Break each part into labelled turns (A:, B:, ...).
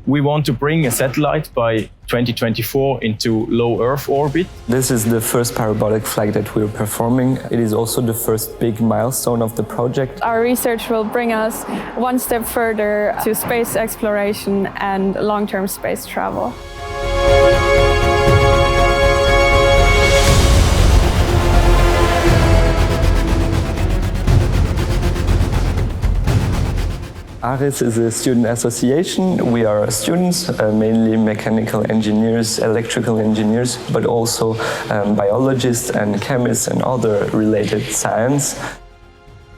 A: We want to bring a satellite by 2024 into low Earth orbit.
B: This is the first parabolic flight that we're performing. It is also the first big milestone of the project.
C: Our research will bring us one step further to space exploration and long-term space travel.
B: ARIS is a student association. We are students, mainly mechanical engineers, electrical engineers, but also biologists and chemists and other related science.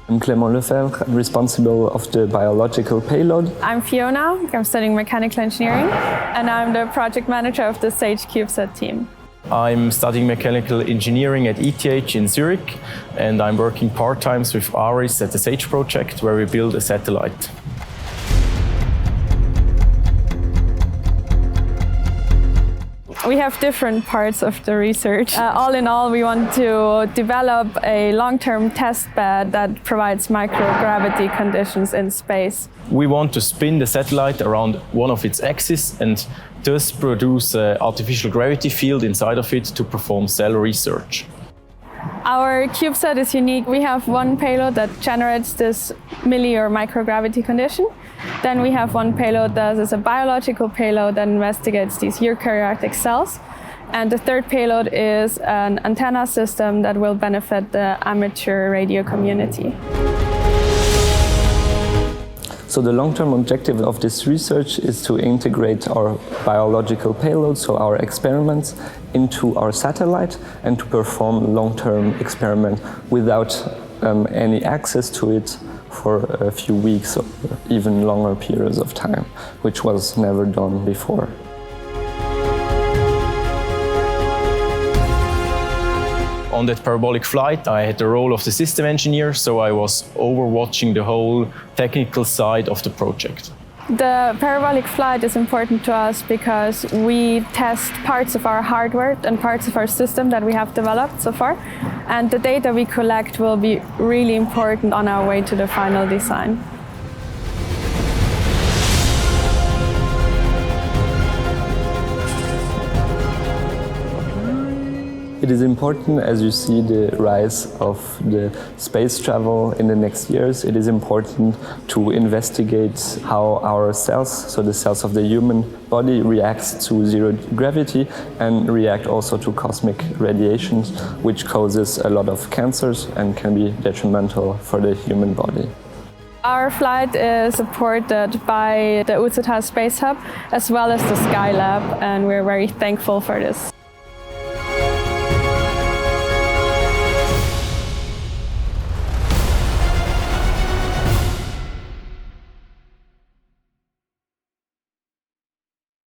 B: I'm Clément Lefebvre, responsible of the biological payload.
C: I'm Fiona, I'm studying mechanical engineering, and I'm the project manager of the UZH CubeSat team.
A: I'm studying mechanical engineering at ETH in Zurich, and I'm working part-time with ARIS at the UZH project, where we build a satellite.
C: We have different parts of the research. All in all, we want to develop a long-term test bed that provides microgravity conditions in space.
A: We want to spin the satellite around one of its axes and thus produce an artificial gravity field inside of it to perform cell research.
C: Our CubeSat is unique. We have one payload that generates this milli or microgravity condition. Then we have one payload that is a biological payload that investigates these eukaryotic cells. And the third payload is an antenna system that will benefit the amateur radio community.
B: So the long-term objective of this research is to integrate our biological payload, so our experiments, into our satellite and to perform long-term experiment without any access to it for a few weeks or even longer periods of time, which was never done before.
A: On that parabolic flight, I had the role of the system engineer, so I was overwatching the whole technical side of the project.
C: The parabolic flight is important to us because we test parts of our hardware and parts of our system that we have developed so far, and the data we collect will be really important on our way to the final design.
B: It is important, as you see the rise of the space travel in the next years, it is important to investigate how our cells, so the cells of the human body, reacts to zero gravity and react also to cosmic radiations, which causes a lot of cancers and can be detrimental for the human body.
C: Our flight is supported by the UZH Space Hub as well as the Skylab, and we're very thankful for this.